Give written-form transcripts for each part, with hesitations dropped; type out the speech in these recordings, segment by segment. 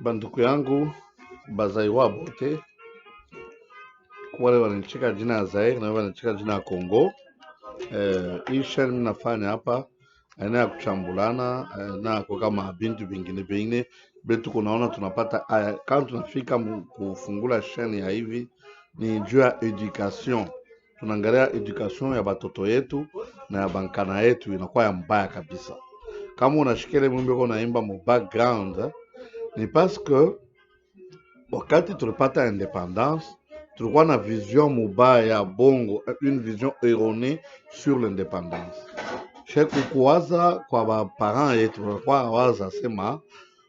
Banduku yangu bazaiwa bote wale wanacheka jina ya Zaire na wale wanacheka jina ya Congo. Hii shani mnafanya hapa aina ya kuchambulana na kwa kama bintu vingine vingine betu kunaona tunapata kama tunafika kufungula shani ya hivi ni juu ya education. Tunaangalia education ya batoto yetu na ya bankana yetu inakuwa ya mbaya kabisa. Kama unashikele mwimbe kwa naimba mu background ni parce que wakati tulipata indépendance tulikuwa na vision mubaya ya bongo, une vision erronée sur l'indépendance. Sheku kuwaza kwa baparents yetu walikuwa waza sema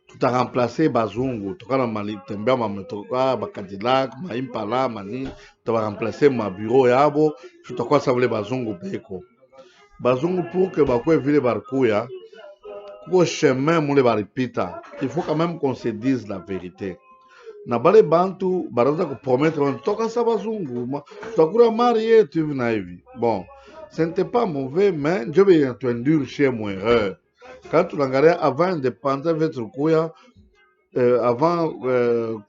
tutaremplacer bazungu tukana malitembea mametoka bakadilak maimpala mani tutabaremplacer ma bureau yabo tutakuwa savule bazungu peko bazungu pour que bakwe vile barikuya kuko chemin mule baripita. Il faut quand même qu'on se dise la vérité. Na bale bantu baraza kupromettre toka sa bazungu tutakura mari yetu hivi na hivi. Bon, ce n'était pas mauvais, mais Dieu veut introduire chez moi erreur. Quand tu l'angalia avant indépendance vetu kuya avant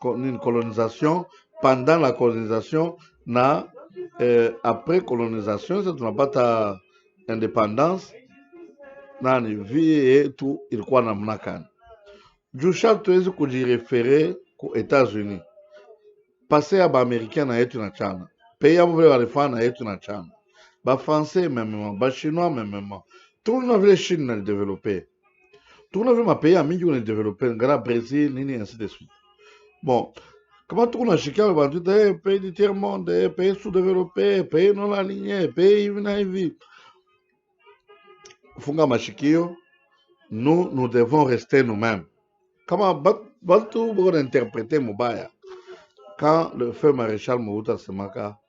une colonisation, pendant la colonisation na après colonisation, ça tunapata indépendance nani vie yetu ilikuwa namna gani? Juu sharti tuwezi kujirefere ku États-Unis. Pase ya ba américain na yetu na chana. Pays ya vile walifanya na yetu na chana. Ba français même, ba chinois même. Tout le monde Chine na développer. Tout le monde pays mingi on développer, ngara Brésil nini ainsi de suite. Bon, comment tout le chical ba tout pays du tiers monde, pays sous-développé, pays non aligné, pays na hivi. Funga mashikio, nous devons rester nous-mêmes. Comment Bantu va interpréter Mubaya quand le feu maréchal Mobutu Semaka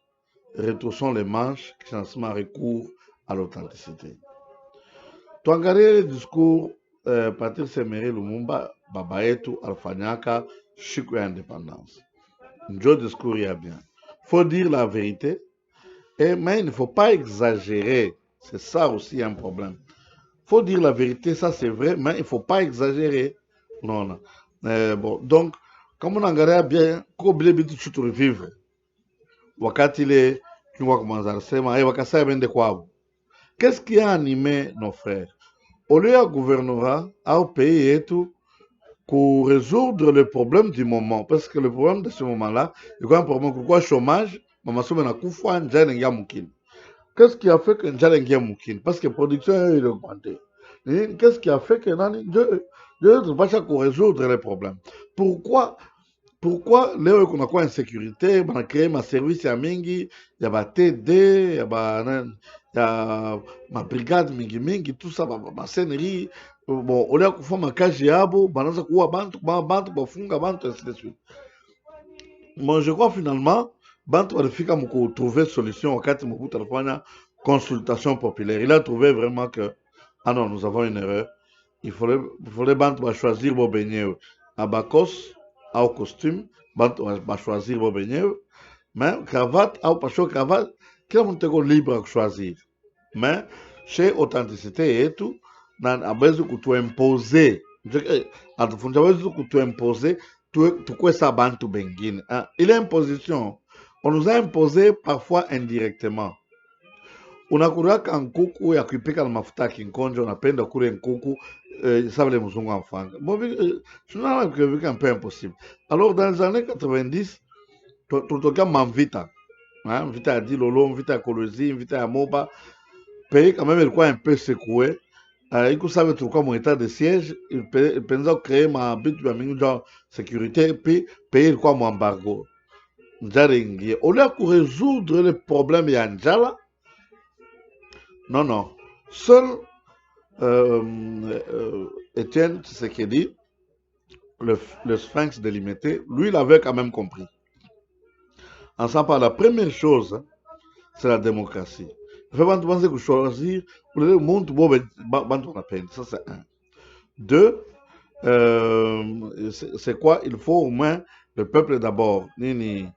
retroussons les manches qui sont recours à l'authenticité. Tu as regardé le discours Patrice Emery Lumumba, Babaetu, Alfanyaka, Chico et Indépendance. Un discours y a bien. Il faut dire la vérité, mais il ne faut pas exagérer. C'est ça aussi un problème. Il faut dire la vérité, ça c'est vrai, mais il ne faut pas exagérer. Non. Bon, donc, comme on regarde bien, comment bitu chutu vivre. Wakati ile kiwa kumanzara sema, wakasa bende kwao. Qu'est-ce qui a animé nos frères? Au lieu à gouvernorat, au pays et tout, pour résoudre le problème du moment, parce que le problème de ce moment-là, il y a un problème pourquoi chômage, maman somme na kufa njala ngia mukini. Qu'est-ce qui a fait que njala ngia mukini? Parce que la production a augmenté. Qu'est-ce qui a fait que nani ne pas résoudre les problèmes? Pourquoi leo kuna kwa insécurité, bana créer ma service ya mingi, ya ba TD, ya ma brigade mingi, tout ça, ma scénerie, bon, on a kufa makaji yabo, banaza kuwa bantu, bafunga bantu, ainsi de suite. Bon, je crois finalement, bantu walifika mko trouver solution wakati Mobutu alifanya consultation populaire. Il a trouvé vraiment que, ah non, nous avons une erreur. Il fallait bantu choisir bo benye abakos au costume, bantu choisir bo benye, mais cravate au pacho cravate, kila mtu eko libre à choisir. Mais chez authenticité et tout, nan abezu kutu imposer. Atufunja abezu kutu imposer tukwe sa bantu bengine. Il est imposition. On nous a imposé parfois indirectement. Unakuraka nkuku ya kuipika na mafuta kinkonjo, unapenda kule nkuku ça les muzungu enfants. Bon, je n'en ai un peu impossible. Alors, dans les années 90, tout le cas, Manvita, Vita a dit Lolo, Vita a Colosi, Vita a Moba, pays quand même, il quoi un peu secoué. Il savait tout comme mon état de siège, il pensait créer ma but de sécurité, puis payer quoi mon embargo. Njaringi. Au lieu de résoudre le problème Yanjala, non. Seul Étienne Tshisekedi, le sphinx délimité, lui, il avait quand même compris. Ensemble, la première chose, c'est la démocratie. Il faut penser que choisir, le monde, ça c'est un. Deux, c'est quoi? Il faut au moins le peuple d'abord. Nini,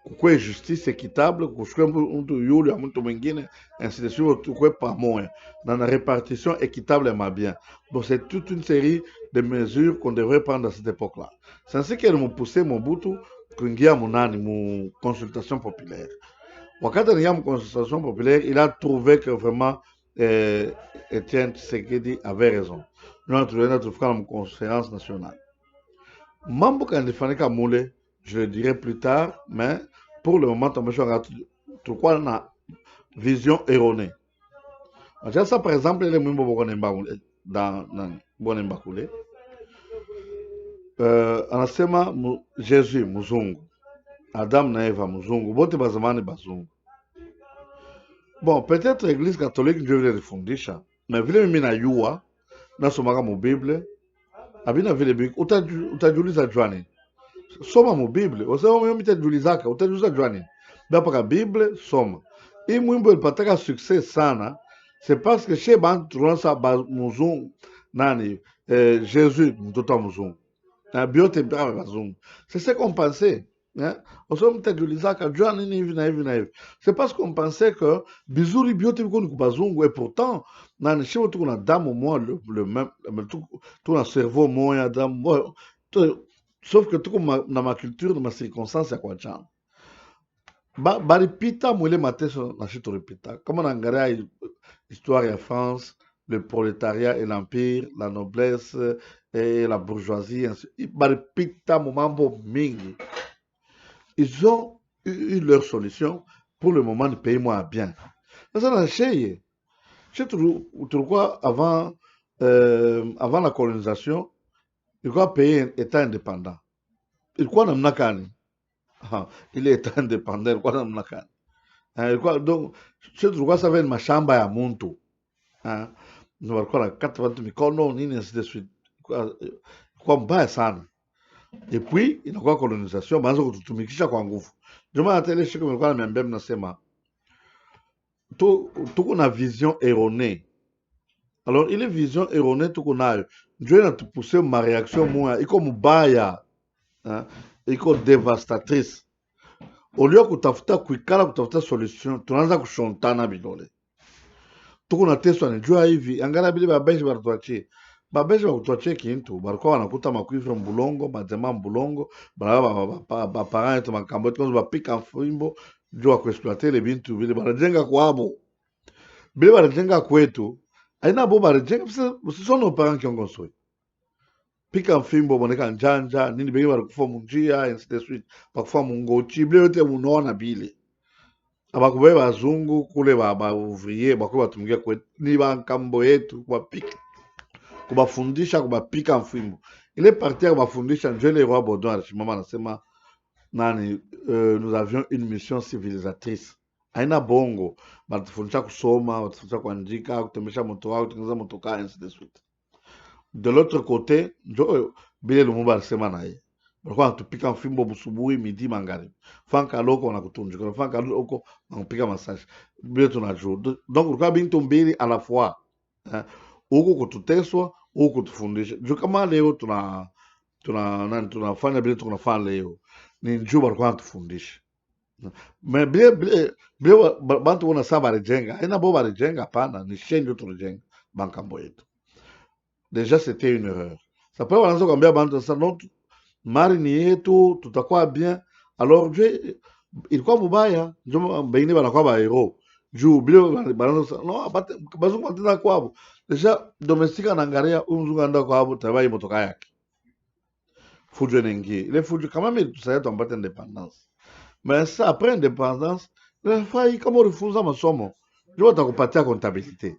kukwe justice équitable, kushukwe mtu yule ya mtu mwingine, ainsi de suite, tukwe pamoja na na répartition équitable ma bien. Donc c'est toute une série de mesures qu'on devrait prendre à cette époque-là. C'est ainsi qu'elle m'a poussé Mobutu kuingia munani mu consultation populaire. Wakati anaingia mu consultation populaire, il a trouvé que vraiment Etienne Tshisekedi avait raison. Nous tulienda tufika na conférence nationale. Mambo kanifanyika mule, je le dirai plus tard, mais pour le moment, tulikuwa na vision erronée. Ça, par exemple, ile mwimbo dans Bonemba kule, anasema Jésus muzungu, Adam na Eva muzungu, bote bazamani bazungu. Bon, peut-être l'église catholique ndio vile ilifundisha, na vile mimi najua nasomaka mu Bible, abina vile biki utajuliza jwani. Soma mu Bible, usema mimi nitajulizaka, utajuliza jwani. Bapa ka Bible soma. Hii mwimbo ilipataka succès sana, c'est parce que chez bantu tunaanza muzungu nani Jésus mtoto wa muzungu. Na biote baba bazungu. C'est ce qu'on pensait. Hein? C'est parce qu'on pensait que bizuri biote biko ni kubazungu, et pourtant nani shibo tuko na damu moi le même tout na cerveau moya damu moi, sauf que tuko na ma culture na ma circonstance ya kwa chana baripita mwile mateso na shito ripita kama naangalia histoire ya France, le prolétariat et l'empire, la noblesse et la bourgeoisie, baripita mambo mingi. Ils ont eu leur solution pour le moment de payer moins bien. Ça n'a changé. Avant la colonisation, il croit payer état indépendant. Il croit namna kani. Il est état indépendant, il croit namna kani. Donc, je trouve ça va être ma chambre à Monto. Nous allons la 80 mikono, nini ainsi de suite. Kwa mbaya sana. Et puis, inakuwa colonisation, baanza kututumikisha kwa nguvu. Juma ya tele shiko nilikuwa nimeambia mnasema tuko na vision erronée. Alors, ile vision erronée tuko nayo. Ndio inatupusser ma réaction moya iko mubaya. Iko dévastatrice. Au lieu kutafuta kuikala kutafuta solution, tunaanza kushontana bidole. Tuko na teso anijua hivi, angalia bile babeshi baratuachie. Babeshi bakutuachie kintu, barikuwa wanakuta makuifre mbulongo, majema mbulongo, ba parents etu makambo etu bapika mfimbo, jua kuexploiter le bintu bile barajenga kwabo. Bile barajenga kwetu, aina bo barajenga, ce sont nos parents qui ont construit. Pika mfimbo boneka njanja, nini bengine barikufa munjia, ainsi de suite, bakufa mungochi, bile yote munaona bile. Abakube bazungu kule ba ouvrier bakuba batumia kwetu, ni bankambo yetu kubapika. Kubafundisha kubapika mfimbo. Ile parti ya kubafundisha ndio le roi Baudouin alishimama anasema nani nous avions une mission civilisatrice. Haina bongo, batufundisha kusoma, batufundisha kuandika, kutembesha moto wao, kutengeneza motoka ainsi de suite. De l'autre côté, ndio bile Lumumba alisema naye. Walikuwa wanatupika mfimbo busubuhi, midi, magharibi. Fanka loko wanakutunjika, fanka loko wanapika massage. Bile tunajua. Donc ulikuwa bintu mbili à la fois. Huku kututeswa, huku kutufundisha. Juu kama leo tunafanya bile tunafanya leo. Ni njoo walikuwa wanatufundisha. Mais bile bantu wana saba balijenga. Haina bo balijenga hapana, ni shenjo ndio tulijenga bankambo yetu. Déjà c'était une erreur. Ça peut wanaanza kuambia bantu sasa non mari ni yetu tutakuwa bien. Alors je ilikuwa mubaya, njoo bengine banakuwa ba hero. Juu bile banaanza no bazungu wanatenda kwabo. Déjà domestique anaangalia umzungu anaenda kwabo tabai motoka yake. Fujo nengi. Ile fujo kama mimi tusaidia tumpate independence. Mais ça après indépendance, la faille kama ulifunza masomo, ndio watakupatia comptabilité.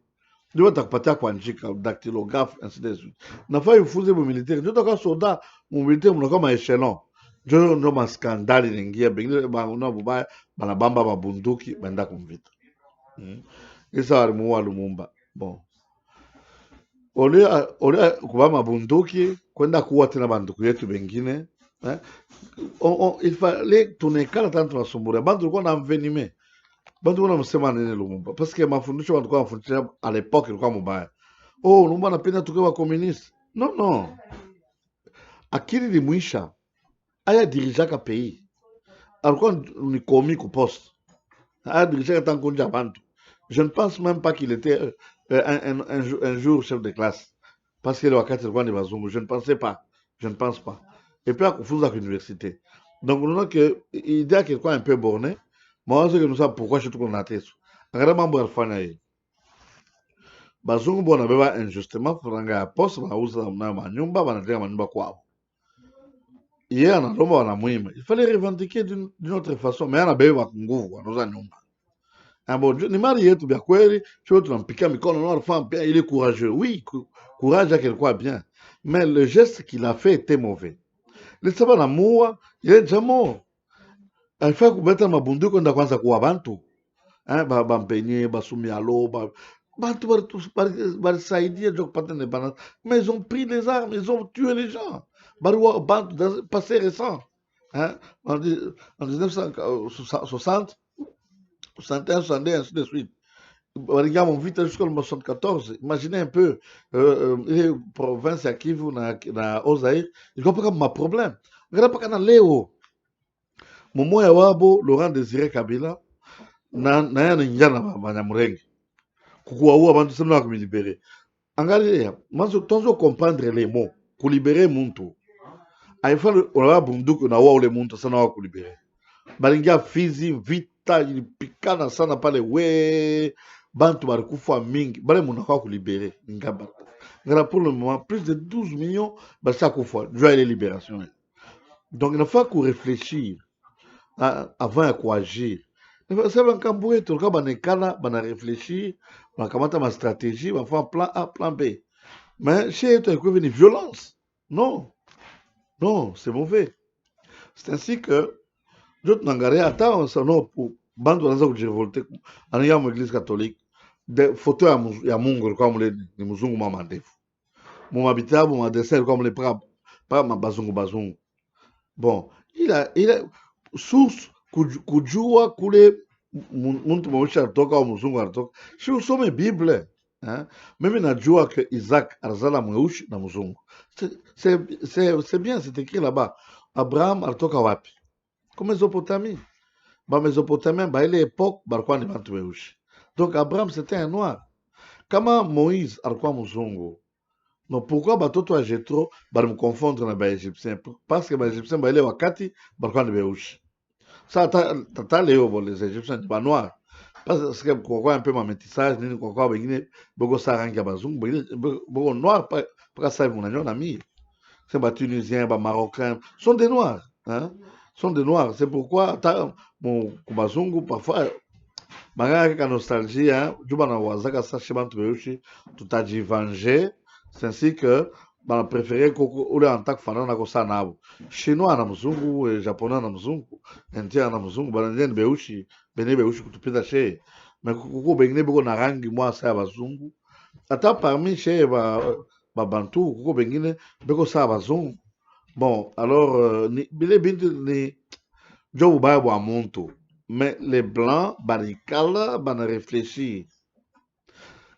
Ndio watakupatia kuandika dactylographe ainsi de suite. Na faille ufunze mu militaire, ndio utakuwa soldat mu militaire mnakuwa ma échelon. Ndio ma scandale nengia bengine bana bubaya bana bamba mabunduki baenda kumvita. Isa alimuua Lumumba. Bon. Ole kuba mabunduki kwenda kuwa tena banduku yetu bengine il fallait tunekala tena tunasumbura bantu walikuwa na envenime bantu wanamsema nini Lumumba parce que mafundisho walikuwa wanafundisha à l'époque ilikuwa mubaya. Lumumba anapenda tukiwa communiste. Non, akili limwisha aya dirijaka pays alikuwa ni comique au poste. Dirigé tant qu'on Bantu. Je ne pense même pas qu'il était un jour chef de classe. Parce qu'il est wakati alikuwa ni bazungu. Je ne pensais pas. Je ne pense pas. Et puis à kufunza l'université. Donc on a que idée qu'il est un peu borné. Moi je ne sais pas pourquoi je suis tout naté. Angara mambo alifanya hii. Bazungu bona beba injustement franga ya poste banauza na manyumba banajenga manyumba kwao. Yeye analomba wanamwima. Il fallait revendiquer d'une autre façon. Mais anabeba nguvu wanauza nyumba. Ah bon, ni mali yetu vya kweli, sio tunampikia mikono na femme bien, il est courageux. Oui, courage à quelque bien. Mais le geste qu'il a fait était mauvais. Le sabana mua, il est déjà mort. Alifaa kubeta mabunduki kwenda kwanza kuwa bantu. Bampenye, basumialo, bantu balisaidia ndio kupata indépendance. Mais ils ont pris les armes, ils ont tué les gens. Barua bantu dans le passé récent. Hein? En 1960, 61, 62, ainsi de suite. Regarde, on vit jusqu'en 1974. Imaginez un peu, les provinces à Kivu, na Ozaïr, ils n'ont pas comme ma problème. Regarde pas quand Léo, Momo Yawabo, Laurent Désiré Kabila, na ya njana Banyamurenge. Kukuwaua bantu sema wa kumilibere. Angalia, manzo tonzo comprendre les mots. Kulibere muntu. Aifa onawa bunduku na wa ule muntu sana wa kulibere. Balingia Fizi, vita ilipikana sana pale we bantu barikufa mingi bale munakwa kulibere ngaba ngara pour le moment plus de 12 millions basa kufa joie les libérations. Donc il faut qu'on réfléchir avant à quoi agir. C'est un camboué tout cas banekala bana réfléchir banakamata ma stratégie ba faire plan A plan B. Mais chez toi il une violence. Non. Non, c'est mauvais. C'est ainsi que d'autres n'angaria attends ça non pour bande wanaanza kujirevolte anaingia mu église catholique de photo ya Mungu ilikuwa mle ni mzungu mama ndefu mu mabitabu mu dessin ilikuwa mle pa mabazungu bazungu. Bon, il a source kujua kule mtu mweusi anatoka au mzungu anatoka, si usome Bible mimi najua que Isaac alizala mweusi na mzungu. C'est bien, c'est écrit là-bas. Abraham alitoka wapi? Comme Mésopotamie. Ba Mésopotamien ba ile époque balikuwa ni bantu weusi. Donc Abraham c'était un noir. Kama Moïse alikuwa mzungu. Non, pourquoi batoto ya Jethro bali mkonfondre na ba Égyptien? Parce que ba Égyptien ba ile wakati balikuwa ni weusi. Ça tata leo bon les Égyptiens ni ba noirs. Parce que pourquoi un peu ma métissage nini pourquoi bengine boko sa rangi ya bazungu boko noir pas ça mon na mi. C'est ba Tunisiens, ba Marocains sont des noirs, hein? Sont des noirs. C'est pourquoi mon bazungu parfois magana kaka nostalgie juba na wazaka sa chez bantu weusi tutajivenger. C'est ainsi que bana préféré koko ule anataka kufanana na kosa nabo. Chinois na mzungu, japonais na mzungu, indien na mzungu, bana ndeni beushi, bene beushi kutupita she. Mais kuko bengine beko na rangi mwa sa bazungu. Ata parmi chez ba bantu kuko bengine beko sa bazungu. Bon, alors ni bile bintu ni jo ubaya bwa muntu. Mais les blancs barikala bana réfléchir.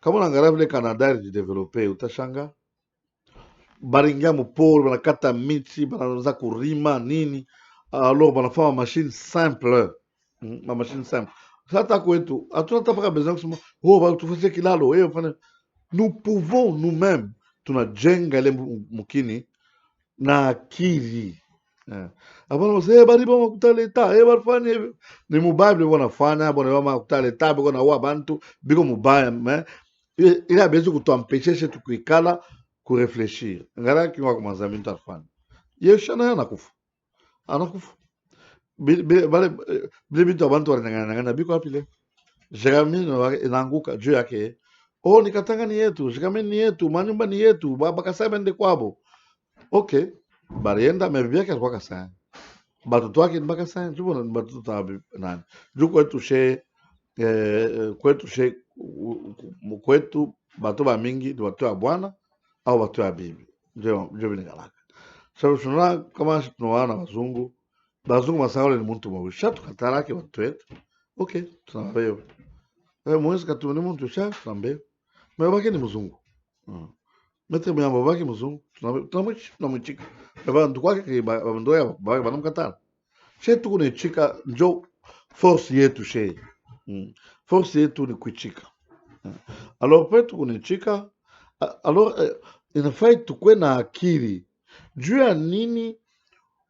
Kama unaangalia vile Canada ilidevelope utashanga baringia mupori banakata miti banaanza kurima nini, alors banafanya machine simple, ma machine simple. Sasa kwetu hatuna hata paka besoin kusema oh batufanye kilalo fanya. Nous pouvons nous-mêmes tunajenga ile mukini na akili. Abana wase bari ba makuta leta barifanya hivyo ni mubaya vile wanafanya bwana wa makuta leta biko na wa bantu biko mubaya mais il a besoin kutuampeshe chez tukuikala kurefleshir ngara kiwa kwa mazami mtafanya yeshana anakufa anakufa bale bitu abantu wanangana biko wapi le Jeremy inaanguka juu yake. Oh, ni Katanga ni yetu, Jeremy ni yetu, manyumba ni yetu, baba Kasai bende kwabo. Okay, barienda mebibia yake alikuwa Kasai. Batoto wake ni Bakasai, jubo na batoto tabi nani. Juu kwetu bato ba mingi ni bato ya bwana au bato ya bibi. Ndio vinagalaka. Sababu tunaona kama tunaona wazungu, bazungu masahole ni muntu mweusi, tukatarake watu wetu. Okay, tunawaambia mwezi katuni muntu sha tunaambia mwebake ni mzungu. Mete myamba bake mzungu, tunamwichika. Baba ndukwake bandoya baba banamkatala. She tuko nechika njo force yetu she. Force yetu ni kuchika. Alors pe tuko nechika, alors inafai tukwe na akili. Juu ya nini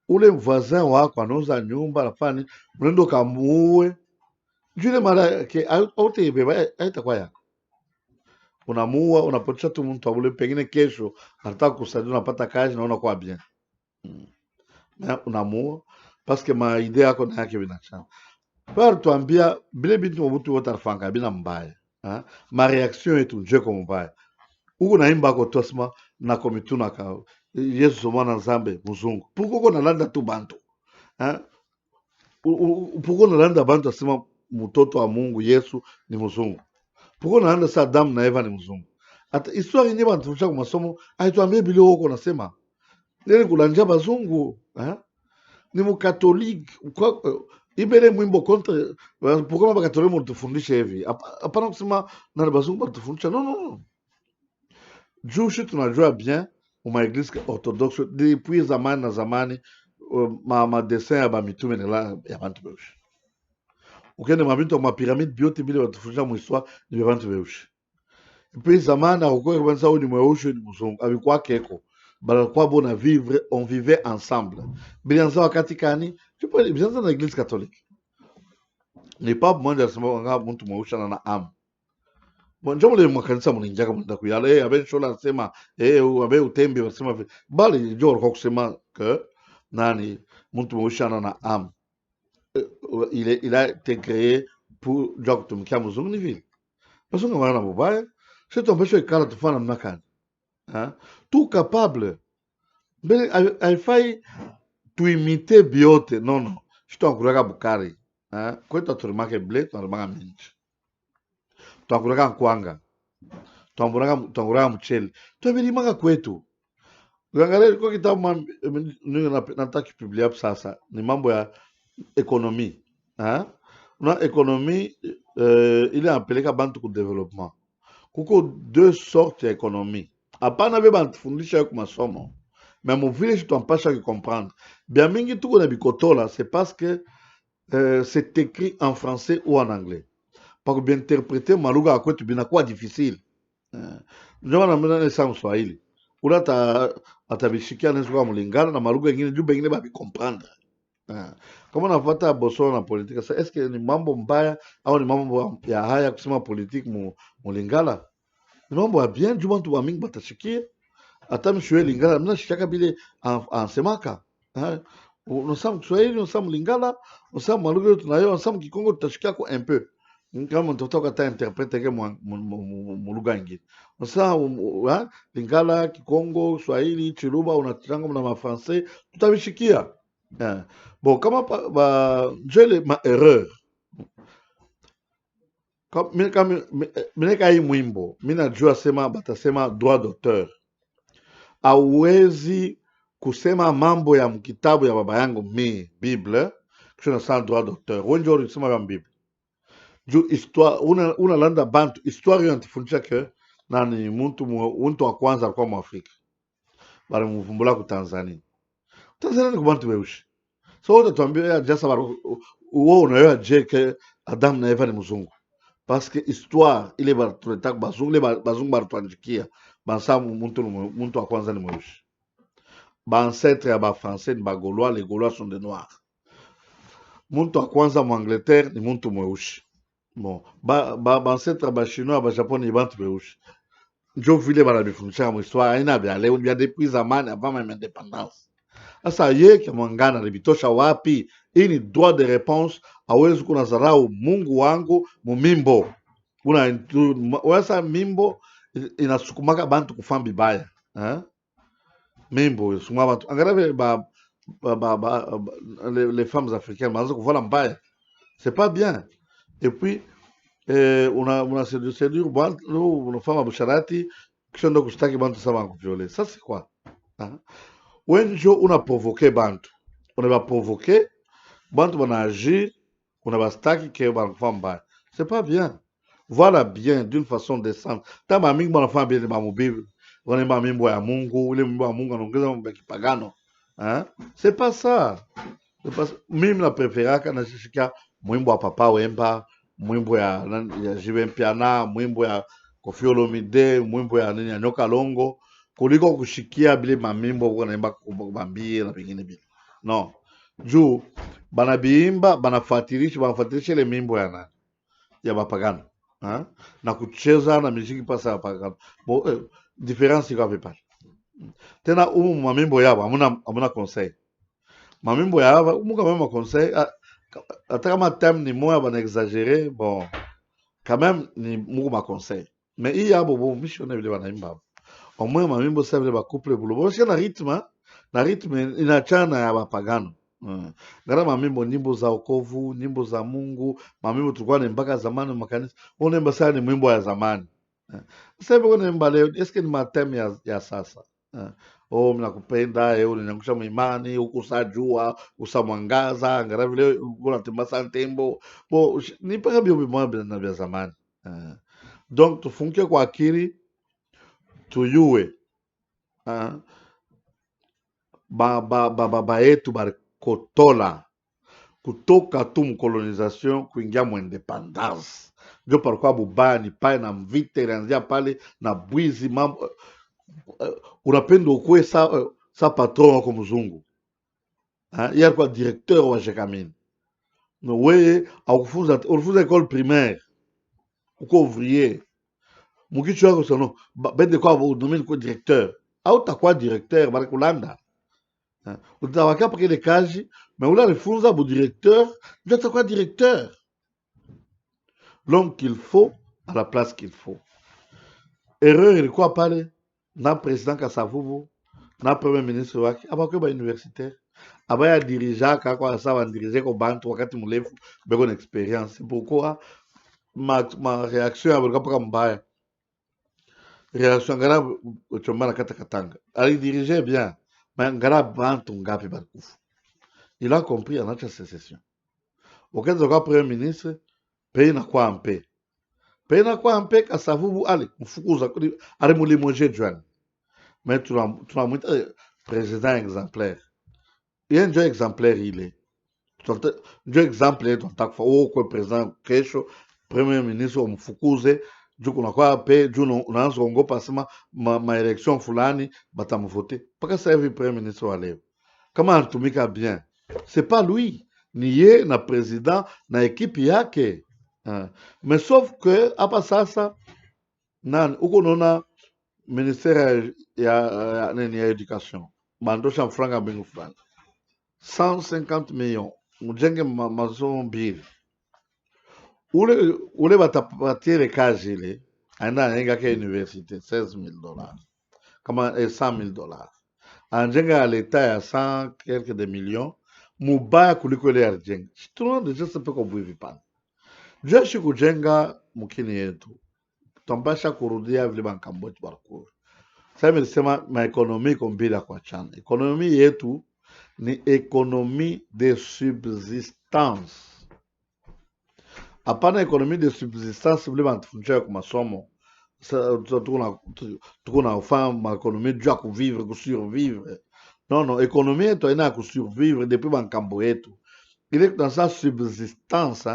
ule voisin wako anauza nyumba nafani mnaenda kamuue? Juu ile mara yake aute ibeba haitakuwa yako. Unamuua, unapotea tu mtu abule, pengine kesho anataka kusaidia, unapata kazi na unakuwa bien. Unamuua parce que ma idea yako na yake binachana. Par tuambia bile bintu mbutu wote arfanga bina mbaya. Ma reaction yetu nje kwa mbaya. Uko naimba ko tosma na komituna ka Yesu mwana Nzambe muzungu. Puko na landa tu bantu. Puko na landa bantu asema mtoto wa Mungu Yesu ni muzungu. Puko na landa sa Adamu na Eva ni muzungu. Ata histoire yenyewe banatufundisha kwa masomo haituambie bile huko nasema. Nene kulanja bazungu, ni mukatoliki kwa ibele mwimbo contre pourquoi ba katoliki mtufundishe hivi? Hapana kusema na bazungu batufundisha. No. Jushi tunajua bien uma eglise orthodoxe depuis zamani na zamani ma dessin ya ba mitume la ya bantu beushi. Ukende mabintu ma pyramide biote bile batufundisha mu histoire ni bantu beushi. Puis zamani akoko kwanza ni mweushi ni mzungu abikuwa keko. Balakwa bona vivre, on vivait ensemble. Bilanza wakati kani, bilanza na église catholique. Ni pas mmoja anasema nga mtu mweushana na am. Bonjo mle mkanisa mninjaka mnda kuyala abe shola anasema abe utembe anasema bali jor kwa kusema que nani mtu mweushana na am. Il a été créé pour job tumikia mzungu ni vile. Mzungu mwana mbaya, c'est ton péché kala tufana mnakani. Tout capable. Mais haifai tuimite biote. Non. Tunakulaka bukari. Kwetu tulimake ble, tunalimaka minji. Tunakulaka nkwanga. Tunakulaka mchele. Tunalimaka kwetu. Ukiangalia kwa kitabu nataka publier hapo sasa ni mambo ya ekonomi. Una ekonomi ile anapeleka bantu ku development. Kuko deux sortes ya ekonomi. Hapana be bantufundisha kwa masomo. Mais mon village tu empêches de comprendre. Bien mingi tout na bikotola, c'est parce que c'est écrit en français ou en anglais. Parce que bien interpréter maluga à quoi tu bien quoi difficile. Ndio maana mimi na samu Swahili. Ula atabishikia na kwa mlingana na maluga nyingine juu bengine ba comprendre. Kama nafuata boso na politika, sasa est-ce que ni mambo mbaya au ni mambo ya haya kusema politique mulingala? Ni mambo ya bien juu watu wa mingi batashikia. Hata mshwe lingala mna shikaka bile ansemaka unasema Kiswahili unasema lingala unasema malugha tunayo unasema Kikongo tutashikia kwa un peu kama mtoto kata interprete ke mulugha nyingine unasema lingala Kikongo Kiswahili Chiluba unachanga na mafrancais tutabishikia bon kama ba jele ma erreur kama mimi kai mwimbo mimi najua sema batasema droit d'auteur hauwezi kusema mambo ya mkitabu ya baba yangu mi Bible kisha na sans droit d'auteur. Wengi wanasema ya Bible. Juu histoire unalanda bantu histoire yanatufundisha ke nani mtu wa kwanza alikuwa Mwafrika. Bali mvumbula ku Tanzania. Tanzania ni kubantu beushi. So utatuambia ya jasa baro uo unayo je ke Adam na Eva ni mzungu. Parce que histoire ile ba tunataka bazungu ile bazungu baratuandikia. Bansa muntu wa kwanza ni mweushi. Ba ancêtre ya ba français ni ba gaulois, les gaulois sont des noirs. Muntu wa kwanza mu Angleterre ni muntu mweushi. Bon, ba ancêtre ba chinois ba japonais ni bantu mweushi. Njo vile bana bifundisha mu histoire aina bya leo bya depuis zamani avant même indépendance. Asa yeke mwangana libitosha wapi? Hii ni droit de réponse hawezi kuna zarau Mungu wangu mumimbo. Wasa mimbo inasukumaka bantu kufanya bibaya mimbo inasukuma bantu angalia les femmes africaines maanza kuvala mbaya c'est pas bien et puis una séduire bantu una femme busharati kisha ndo kushtaki bantu saba kuviole ça c'est quoi wenjo una provoquer bantu una ba provoquer bantu bana agir una bastaki ke banafanya mbaya c'est pas bien. Voilà bien d'une façon décente. Tama mingi wanafanya bien ba Bible. Wanaimba mimbo ya Mungu, ule mimbo ya Mungu anaongeza mambo ya kipagano. C'est pas ça. Mimi na preferaka nashikia mwimbo wa Papa Wemba, mwimbo ya Jibe Mpiana, mwimbo ya Koffi Olomide, mwimbo ya nini ya Nyoka Longo kuliko kushikia bile mamimbo kwa naimba kubambie na vingine bile. No. Juu banabiimba banafuatilisha ile mimbo ya nani ya bapagano. Ha? Na kucheza na muziki pasa ya bapagano. Difference iko hapa. Tena mamimbo yao hamuna conseil. Mamimbo yao muka même conseil hata kama thème ni moya bana exagérer bon quand même ni muko ma conseil. Mais il y a bobo missionnaire vile banaimba. Au moins mamimbo sasa vile ba couple bulo. Bo na rythme inachana ya bapagano. Ngara mamimbo nyimbo za wokovu, nyimbo za Mungu, mamimbo tulikuwa ni mpaka zamani makanisa. Unaimba sana ni mwimbo ya zamani. Sasa hivi unaimba leo, eske ni mateme ya sasa. Oh, mnakupenda, unaniangusha mwimani, ukusajua, usamwangaza, ngara vile unatemba sana tembo. Bo, ni mpaka bio bimoja na vya zamani. Donc tufunike kwa akili, tuyue. Baba yetu barikotola kutoka tu mkolonisation kuingia mwindependance ndio palikuwa bubani pale na mvita ilianzia pale na bwizi mambo unapenda ukuwe sa patron wako mzungu yeye alikuwa directeur wa Jekamine no wewe ulifunza école primaire uko ouvrier mukichwa wako sono bende kwa domaine kwa directeur au takuwa directeur barikulanda utawaka pake ile kazi mais ula alifunza bu directeur ndio atakuwa directeur. L'homme qu'il faut à la place qu'il faut. Erreur ilikuwa pale na president Kasavubu na premier ministre wake abakuwa ba universitaire abaya dirijaka kwa sawa dirige ko bantu wakati mrefu beko na experience. Pourquoi ma réaction ilikuwa paka mbaya. Réaction ngara chombana kata katanga. Ali dirigeait bien. Mais ngara bantu ngapi bakufu. Il a compris en notre sécession. Wakati kwa premier ministre pays na kwa mpe. Pays na kwa mpe Kasavubu ali mfukuza ali mulimoje Joan. Mais tunamwita président exemplaire. Il ndio exemplaire ile. Ndio exemplaire tunataka kwa président kesho premier ministre umfukuze juu kunakuwa pe juu unaanza kuongopa sema maelection fulani batamvote mpaka sasa hivi premier ministre wa leo kama anatumika bien c'est pas lui ni ye na président na ekipi yake mais sauf que hapa sasa nani uko naona ministère ya education bandosha mfranga mbingu fulani 150 millions mujenge masomo mbili ule batapatie kazi ile aenda anaenga ke universite $16,000 kama $100,000 anajenga ya leta ya 100 quelques de millions mubaya kuliko ile alijenga. Tunaona deja sepe kwa bwivi pana jeshi kujenga mkini yetu tambasha kurudia vile bankamboti barukuru. Sasa nilisema maekonomi iko mbili ya kuachana. Ekonomi yetu ni ekonomi de subsistance. Hapana ekonomi de subsistance vile banatufundisha kwa masomo. Tuko na ufanya ekonomi juu ya kuvivre, kusurvivre. Non, ekonomi yetu haina ya kusurvivre depuis bankambo yetu. Il est dans sa subsistance,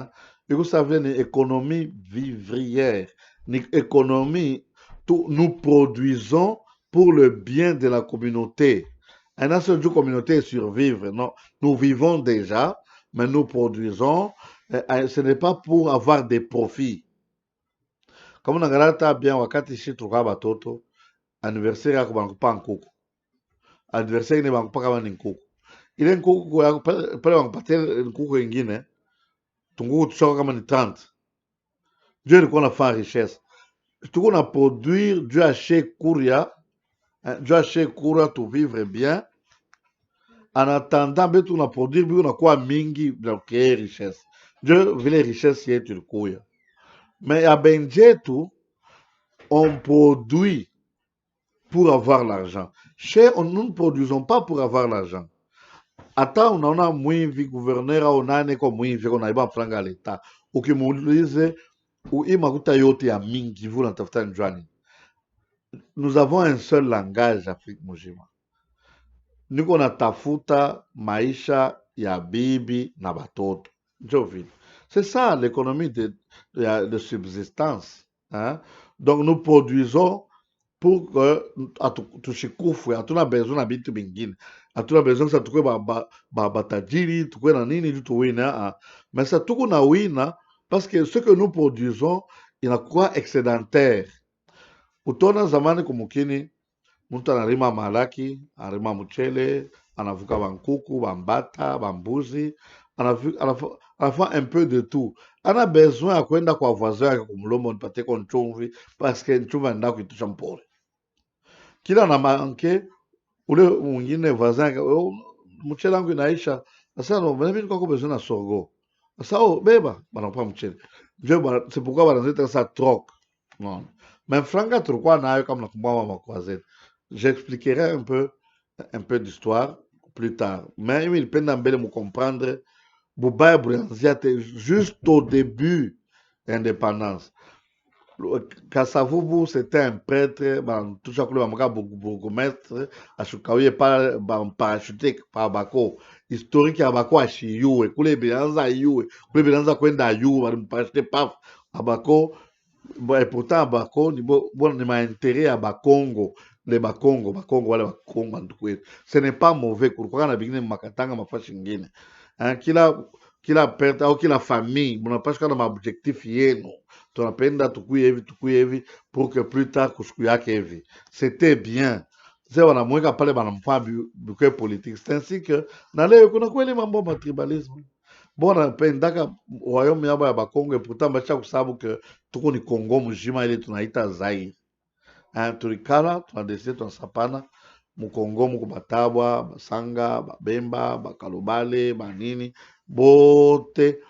et vous savez, une économie vivrière, une économie, nous produisons pour le bien de la communauté. Un seul jour, communauté survivre, non, nous vivons déjà, mais nous produisons, ce n'est pas pour avoir des profits. Comme on a bien, wakati ici, tu vois, batoto, anniversaire, ya kubankupa nkuku. Anniversaire, ne bankupa kama ni nkuku. Ile nkuku pale wanapatia nkuku ingine tunguku tushaka kama ni 30 Dieu ilikuwa nafanya richesse tuko na produire Dieu acheter kuria tu vivre bien en attendant betu na produire biku nakuwa mingi na créer richesse Dieu vile richesse yetu ilikuya mais ya benjetu on produit pour avoir l'argent nous ne produisons pas pour avoir l'argent. Hata unaona mwivi gouverneur au nane kwa mwivi kwa naiba franga leta ukimuulize makuta yote ya mingi vula tafuta njwani. Nous avons un seul langage Afrique mujima. Niko natafuta maisha ya bibi na batoto. Njo vile. C'est ça l'économie de subsistance. Hein? Donc nous produisons pour que tushikufu, hatuna besoin na bitu bingine, hatuna besoin sa tukwe batajiri, tukwe na nini du tuwina. Mais ça tuko na wina parce que ce que nous produisons inakuwa excédentaire. Utona zamani kumukini mtu analima malaki, analima mchele, anavuka bankuku, bambata, bambuzi, anafanya un peu de tout. Ana besoin ya kwenda kwa voisin yake kumlomba nipatie kwa nchumvi parce que nchumvi anaenda kuitusha mpole. Kila na manke ule mwingine voisin yake, mchele wangu inaisha. Sasa no, mimi niko kwa besoin na sorgho. Sasa beba banampa mchele. C'est pourquoi banazita ça troc. Non. Mais franga tulikuwa nayo kama nakumbuka makwazeti. J'expliquerai un peu d'histoire plus tard. Mais il peine mbele me comprendre. Boubaye Boulanzia juste au début de l'indépendance. Kasavubu, c'était un prêtre, tout ça, bourgmestre, à Choukaouye, par parachuté, par Bako. Historique à Bako, à Chiyou, et Koulé Bélanza, You, Koulé Bélanza, Kwenda You, parachuté, paf, à Bako. Et pourtant, à Bako, on a intérêt à Bakongo. Les Bakongo, voilà, Bakongo, ce n'est pas mauvais. Pourquoi on a besoin de Makatanga, ma fashingine? Hein, kila perte au kila famille, mnapaswa na maobjectif yenu. Tunapenda tukuye hivi pour que plus tard kusiku yake hivi. C'était bien. Sasa wanamweka pale banamfanya bukwe politique. C'est ainsi que na leo kuna kweli mambo ya tribalisme. Bona pendaka royaume yabo ya Bakongo, et pourtant bacha kusabu que tuko ni Congo mjima ile tunaita Zaire. Hein, tulikala tunadeside tunasapana mukongo muko batabwa, basanga, babemba, bakalobale, banini bote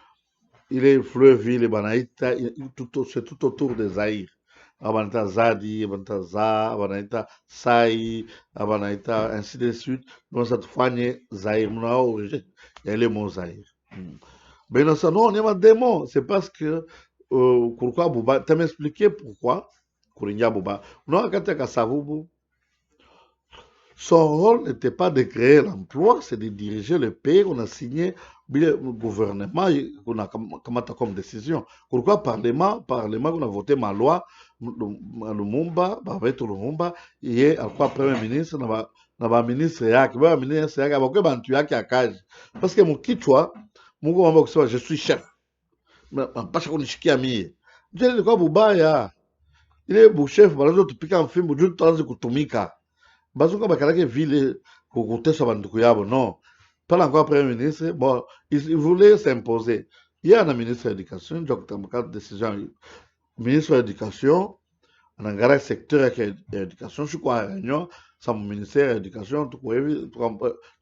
ile fleuve ile banaita c'est tout autour de Zaire. Abanaita Zadi, abanaita Za, abanaita Sai, abanaita ainsi de suite. Donc ça tufanye Zaire mnao yale mo Zaire. Mais non ça non, on est un démon, c'est parce que pourquoi Bouba, tu m'expliquer pourquoi Kouringa Bouba. Non, quand tu Kasavubu, son rôle n'était pas de créer l'emploi, c'est de diriger le pays. On a signé le gouvernement, on a comme décision. Pourquoi Parlement, on a voté ma loi, Lumumba, Babeto Lumumba, et quoi Premier ministre, na ba ministre yake, ba ministre yake, ba bantu yake akaji. Parce que mon kichwa, Mungu mambo kusema je suis chef. Mpasha kunishikia mie. Njele ilikuwa bubaya. Ile buchef banazo tupika mfimbo juu tuanze kutumika. Bazunga bakalake vile kukutesa banduku yabo, non. Pas encore Premier ministre, bon, il voulait s'imposer. Il y a un ministre de l'éducation, donc dans le décision, ministre de l'éducation, on a un secteur de l'éducation, je crois, réunion, ça mon ministère de l'éducation, tu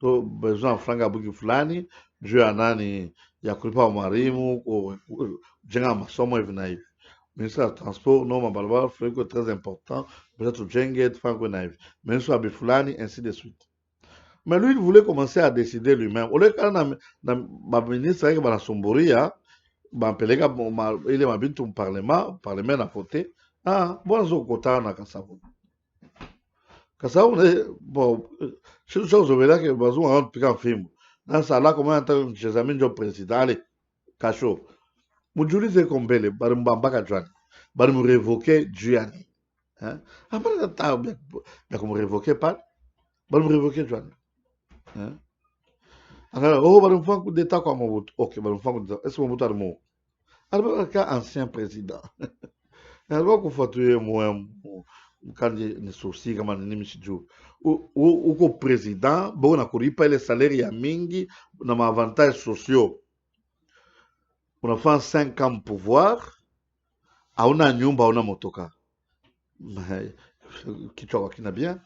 besoin de franga buki fulani, juu anani, ya kulipa mwalimu, jenga masomo hivi na hivi. Ministre du transport, non, mabalabala, c'est très important, peut-être Djenge, Franco Naïf, ministre Abifulani, ainsi de suite. Mais lui, il voulait commencer à décider lui-même. Au lieu que le ministre qui va Somboria, il est mabin tout parlement a voté. Ah, bon, zo kota na Kasavu. Kasavu, bon, je suis sûr que bazou a un piquant film. Dans ça là, comment entendre chez amis du président, allez, Kacho. Mujuli Kombele, Barumbamba Juan, Barum révoquer Gianni. Après, bien comme révoquer pas, Barum révoquer Juan. Alors, oh, Barum fait un coup d'état comme Mobutu. Ok, Barum fait un coup d'état. Est-ce que Mobutu a le mot? Alors, un ancien président. Alors, qu'on fait tuer moi, quand il y a souci, comme on dit, ou qu'au président, bon, on a couru pas les salaires, il y a mingi, on a avantages sociaux. On a fait 5 ans de pouvoir, hauna nyumba, hauna motoka. Kichwa kina bien.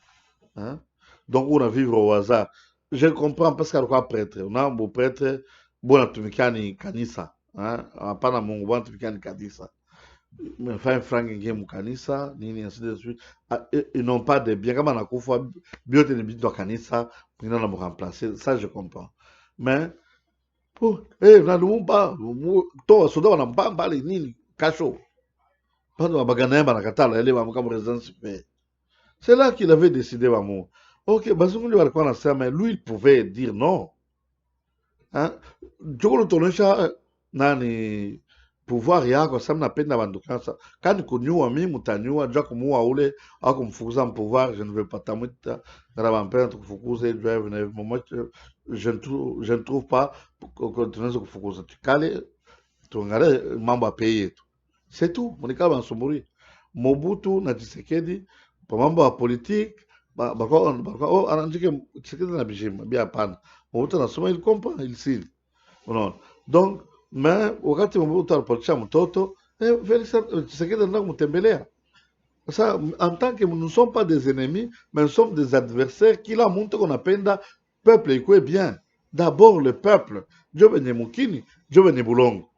Hein? Donc, on a vivre au hasard. Je comprends parce qu'il y a un prêtre. On a un beau prêtre, bon, atumikani kanisa. Hapana Mungu, bon, atumikani kanisa. Mais faire un franc game kanisa, nini, ainsi de suite. Ils n'ont pas de bien. Comme on a kufa, biote de bito kanisa, ils n'ont pas remplacé. Ça, je comprends. Mais, na Lumumba, to soda wana mbamba le nini kasho. Bado bagana yamba nakatala ele bamuka mu résidence paix. C'est là qu'il avait décidé maman. OK, bazungu walikuwa nasema lui il pouvait dire non. hein? Joko tonesha nani pouvoir yako sasa napenda bandu kansa kani kunyua mimi mutanyua jua kumuua ule au kumfukuza pouvoir je ne veux pas tamwita ngara bampenda tukufukuze drive na moment je ne trouve pas que tunaweza kufukuza tukale tuangalie mambo ya pei yetu c'est tout monika bansumuri Mobutu na Tshisekedi pa mambo ya politique bako anandike Tshisekedi na bijima bia hapana Mobutu anasoma il comprend il signe unaona donc mais wakati Mobutu alipotisha mtoto Felix Tshisekedi anaenda kumtembelea sasa en tant que nous ne sommes pas des ennemis mais nous sommes des adversaires kila mtu konapenda peuple ikwe bien d'abord le peuple Dieu benye mukini Dieu benye bulongo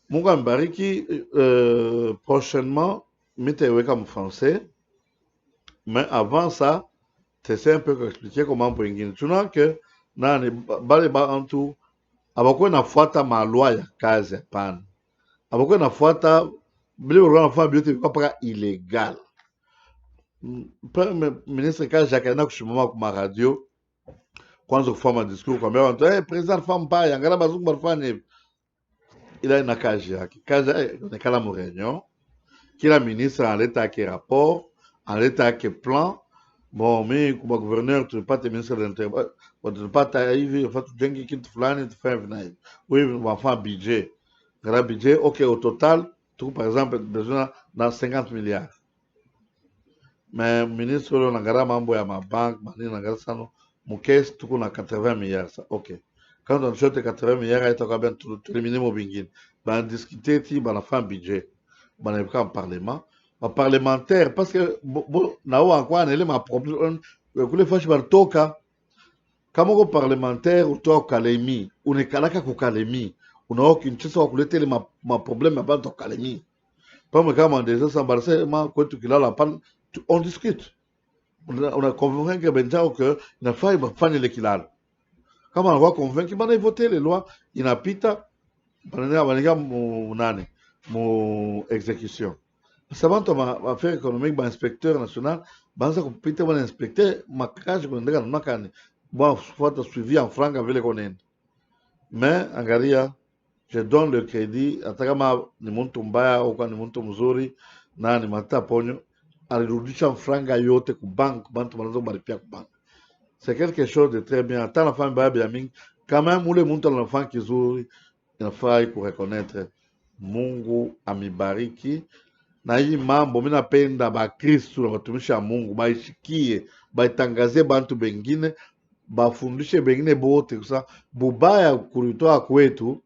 Mungu ambariki prochainement mitaiweka en français mais avant ça t'essaies un peu d'expliquer comment pour ingine tuna que nani bale ba antu abakuwa nafuata malwa ya kazi hapana abakuwa nafuata bile wanafanya biote paka illegal Premier ministre kazi yake anaenda kushimama kwa radio kwanza kufanya discours kwa watu president femme pa yangala bazungu barfanya hivi ila ina kazi yake onekala mu réunion kila ministre analeta yake rapport analeta yake plan bon mi kwa gouverneur tupate ministre de l'intérieur tupata hivi fatu jengi kitu fulani tufanye hivi na hivi wewe wafanya budget gara budget ok au total tu par exemple besoin na 50 milliards mais ministre ule nagara mambo ya mabank manini nagara sano mukesi tuko na 80 milliards ça ok quand on chote 80 milliards itakuwa bien tulimine mo bingine ba discuter ti ba na fin budget ba na en parlement ba parlementaire parce que na wa kwa na ile ma problème kule fashi balitoka kama uko parlementaire utoka Kalemi unekalaka ku Kalemi unaoka Kinshasa wa kuleta ile ma problème ba to Kalemi kama kama ndeza samba sema kwetu kilala pan on discute on a convaincu Benjao que inafaa bafanye ile kilalo kama anakuwa convaincu bana voter les lois inapita banaga mu nani mu exécution sabanto ma affaire économique ba inspecteur national banza kupita bana inspecteur makaji kuendeka na makani bon fuata suivi en franga vile konenda mais angalia je donne le crédit hata kama ni mtu mbaya au kwa ni mtu mzuri na ni mata ponyo alirudisha franga yote ku bank bantu wanazo baripia ku bank c'est quelque chose de très bien hata nafanya mbaya ya mingi quand même ule mtu anafanya kizuri inafai ku reconnaître Mungu amibariki na hii mambo mimi napenda ba Kristo na watumishi wa Mungu baishikie baitangazie bantu bengine bafundishe bengine bote kusa bubaya kulitoa kwetu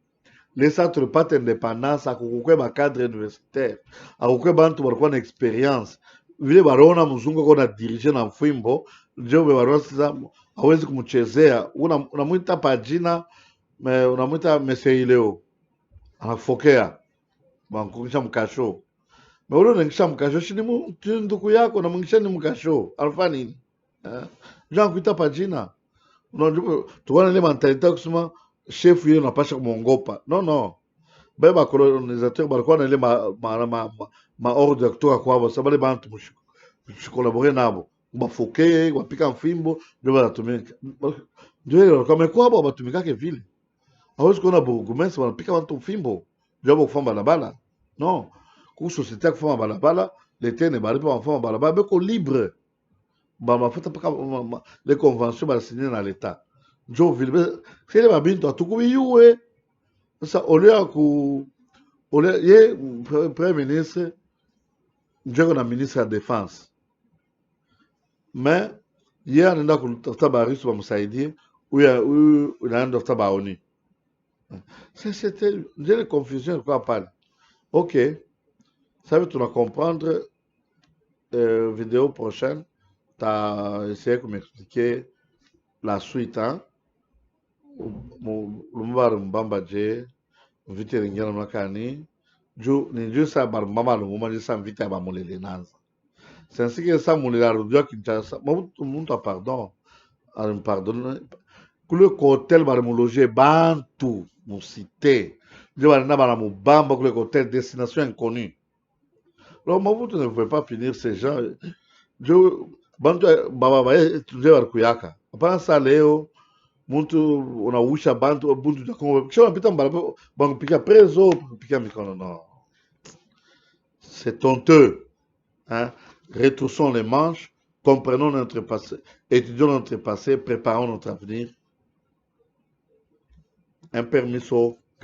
lesa tulipata independance akukukwe ba cadre universitaire akukwe bantu walikuwa na experience vile barona mzungu kwa na dirige na mfimbo ndio barona sasa hawezi kumchezea unamuita pajina unamuita mesei leo anafokea bankukisha mkasho ule unangisha mkasho shini ndugu yako na mwingisha ni mkasho alfa nini Jean kuita pajina unajua tuwana ile mentalite kusema chef yeye unapasha kumongopa non beba colonisateur balikuwa na ile ma ordre kutoka kwao sababu bantu mshikolaborer nabo bafoke wapika mfimbo ndio banatumika ndio kama kwao batumikake vile hawezi kuona burgomestre wanapika watu mfimbo ndio kufanya balabala non ku société ya kufanya balabala l'été ne balipa kufanya balabala beko libre ba mafuta paka les conventions ba signer na l'état njo vile c'est ba bintu atukubiwe sasa ole ye premier ministre njo na ministre ya défense mais ye anaenda kutafuta barisu bamsaidie huyu anaenda kutafuta baoni c'était une confusion quoi pale ok ça veut tu comprendre vidéo prochaine t'as essayé de m'expliquer la suite hein lumba mbamba je vite ringana makani ni juu sa bar mama lumba je sa vite ba mulele nanza c'est ainsi que ça mulele rudio Kinshasa muntu pardon me pardonne kule hotel bar mu loger bantu mu cité je bar na bana mu bamba kule hotel destination inconnue alors Mobutu ne pouvait pas finir ces gens je bantu baba ba étudier bar kuyaka hapana sa leo muntu unausha bantu buntu da Congo kisha pita mbala bango pika preso pika mikono non. C'est honteux. Hein? Retroussons les manches, comprenons notre passé, étudions notre passé, préparons notre avenir. Un permiso